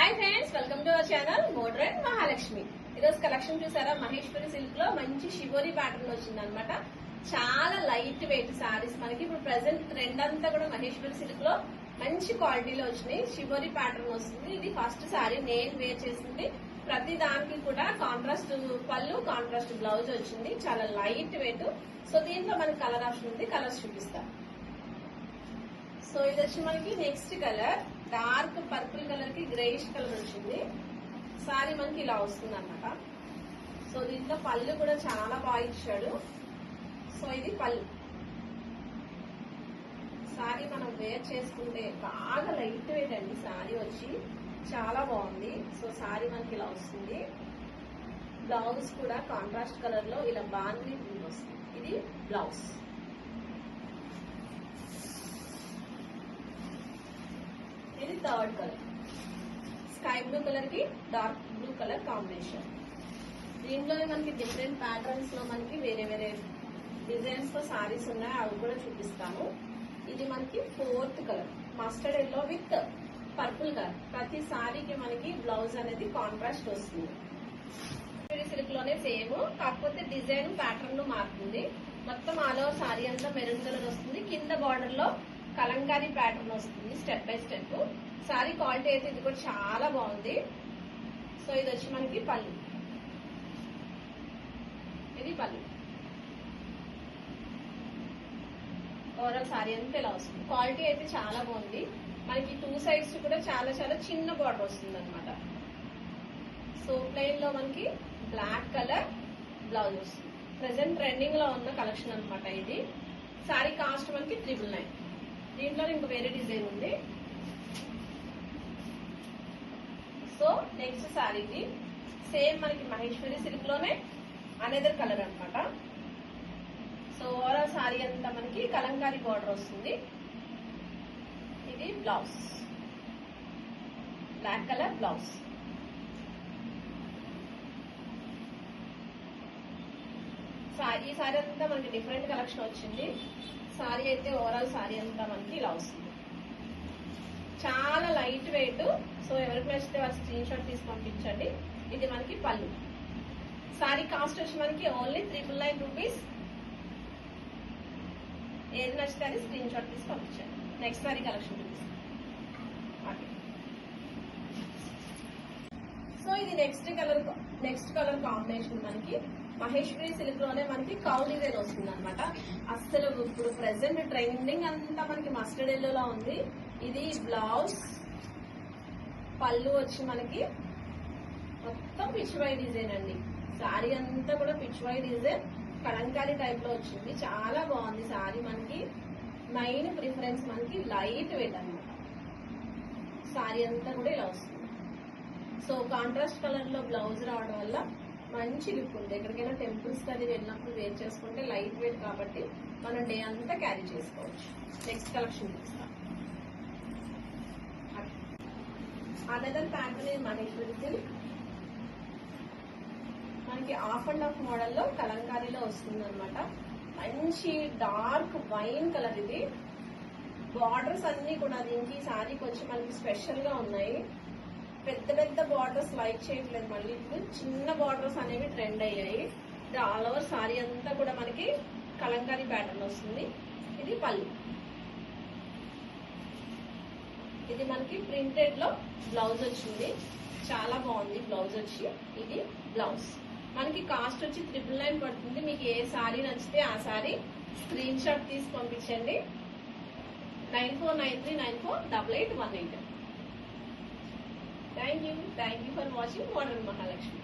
Hi friends, welcome to our channel modern Mahalakshmi. ఈరోజు collection చూసారా, Maheshwari silk లో మంచి షివోరి ప్యాటర్న్ వచ్చింది అనమాట. చాలా లైట్ వెయిట్ సారీస్ మనకి ఇప్పుడు ప్రెసెంట్ ట్రెండ్ అంతా కూడా మహేశ్వరి సిల్క్ లో మంచి క్వాలిటీలో వచ్చినాయి. షివోరి ప్యాటర్న్ వస్తుంది. ఇది ఫస్ట్ సారీ నేను వేర్ చేసింది. ప్రతి దానికి కూడా కాంట్రాస్ట్ పళ్ళు, కాంట్రాస్ట్ బ్లౌజ్ వచ్చింది. చాలా లైట్ వెయిట్. సో దీంట్లో మనకి కలర్ ఆప్షన్ ఉంది, కలర్స్ చూపిస్తాను. సో ఇది వచ్చి మనకి next colour dark purple colour కి గ్రేయిష్ కలర్ వచ్చింది. సారీ మనకి ఇలా వస్తుంది అనమాట. సో దీంట్లో పళ్ళు కూడా చాలా బాగా ఇచ్చాడు. సో ఇది పళ్ళు. సారీ మనం వేర్ చేసుకుంటే బాగా లైట్ వెయిట్ అండి. సారీ వచ్చి చాలా బాగుంది. సో సారీ మనకి ఇలా వస్తుంది. బ్లౌజ్ కూడా కాంట్రాస్ట్ కలర్ లో ఇలా బాగుంది వస్తుంది. ఇది బ్లౌజ్. ఇది third colour, sky blue colour కి డార్క్ బ్లూ కలర్ కాంబినేషన్. దీంట్లోనే మనకి డిఫరెంట్ ప్యాటర్న్స్ లో మనకి వేరే వేరే డిజైన్స్ తో సారీస్ ఉన్నాయి, అవి కూడా చూపిస్తాము. ఇది మనకి fourth colour, mustard yellow with purple colour. ప్రతి సారీకి మనకి బ్లౌజ్ అనేది కాంట్రాస్ట్ వస్తుంది. సిల్క్ లోనే సేమ్, కాకపోతే డిజైన్ ప్యాటర్న్ మారుతుంది. మొత్తం ఆల్ ఓవర్ సారీ అంతా మెరూన్ కలర్ వస్తుంది. కింద బార్డర్ లో కలంకారీ ప్యాటర్న్ వస్తుంది step by step. Sorry quality అయితే ఇది కూడా చాలా బాగుంది. సో ఇది వచ్చి మనకి పళ్ళు. ఇది పళ్ళు. ఓవరాల్ సారీ అంతా ఇలా వస్తుంది. క్వాలిటీ అయితే చాలా బాగుంది. మనకి టూ సైడ్స్ కూడా చాలా చాలా చిన్న బార్డర్ వస్తుంది అనమాట. సో ప్లెయిన్ లో మనకి బ్లాక్ కలర్ బ్లౌజ్ వస్తుంది. ప్రెసెంట్ ట్రెండింగ్ లో ఉన్న కలెక్షన్ అనమాట ఇది. సారీ కాస్ట్ మనకి 999. దీంట్లో ఇంకో వేరే డిజైన్ ఉంది. సో నెక్స్ట్ సారీకి సేమ్ మనకి మహేశ్వరి సిల్క్ లోనే అనదర్ కలర్ అనమాట. సో ఓవరాల్ సారీ అంతా మనకి కలంకారీ బార్డర్ వస్తుంది. ఇది బ్లౌజ్, బ్లాక్ కలర్ బ్లౌజ్. ఈ సారీ అంతా మనకి డిఫరెంట్ కలెక్షన్ వచ్చింది. సారీ అయితే ఓవరాల్ సారీ అంతా మనకి ఇలా వస్తుంది. చాలా లైట్ వెయిట్. సో ఎవరికి నచ్చితే వారు స్క్రీన్ షాట్ తీసి పంపించండి. ఇది మనకి పళ్ళు. సారీ కాస్ట్ వచ్చి మనకి ఓన్లీ 399 రూపీస్. ఏది నచ్చితే అది స్క్రీన్ షాట్ తీసి పంపించండి. నెక్స్ట్ సారీ కలెక్షన్ చూపిస్తాం. సో ఇది నెక్స్ట్ కలర్ కాంబినేషన్ మనకి మహేశ్వరి సిల్క్ లోనే మనకి కౌ డిజైన్ వస్తుంది అనమాట. అస్సలు ఇప్పుడు ప్రెసెంట్ ట్రెండింగ్ అంతా మనకి మస్టర్డ్ ఎల్లోలా ఉంది. ఇది బ్లౌజ్, పళ్ళు వచ్చి మనకి మొత్తం పిచ్వై డిజైన్ అండి. సారీ అంతా కూడా పిచ్వై డిజైన్ కలంకారీ టైప్ లో వచ్చింది. చాలా బాగుంది సారీ. మనకి మెయిన్ ప్రిఫరెన్స్ మనకి లైట్ వెయిట్ అనమాట. సారీ అంతా కూడా ఇలా వస్తుంది. సో కాంట్రాస్ట్ కలర్ లో బ్లౌజ్ రావడం వల్ల మంచి లుక్ ఉంది. ఎక్కడికైనా టెంపుల్స్ అది వెళ్ళినప్పుడు వేర్ చేసుకుంటే లైట్ వెయిట్ కాబట్టి మనం డే అంతా క్యారీ చేసుకోవచ్చు. నెక్స్ట్ కలెక్షన్ చూపిస్తాం. అనదర్ ప్యాటర్న్ ఇది మహేశ్వరి సిల్క్. మనకి ఆఫ్ అండ్ ఆఫ్ మోడల్ లో కలంకారీలో వస్తుంది అనమాట. మంచి డార్క్ వైన్ కలర్. ఇది బార్డర్స్ అన్ని కూడా దీనికి సారీకి వచ్చి మనకి స్పెషల్ గా ఉన్నాయి. పెద్ద పెద్ద బార్డర్స్ లైక్ చేయట్లేదు. మళ్ళీ ఇప్పుడు చిన్న బార్డర్స్ అనేవి ట్రెండ్ అయ్యాయి. ఇది ఆల్ ఓవర్ సారీ అంతా కూడా మనకి కలంకారీ ప్యాటర్న్ వస్తుంది. ఇది పళ్ళు. ఇది మనకి ప్రింటెడ్ లో బ్లౌజ్ వచ్చింది. చాలా బాగుంది బ్లౌజ్ వచ్చి. ఇది బ్లౌజ్. మనకి కాస్ట్ వచ్చి 999 పడుతుంది. మీకు ఏ సారీ నచ్చితే ఆ సారీ స్క్రీన్ షాట్ తీసి పంపించండి. 9493948818. Thank you for watching Modern Mahalakshmi.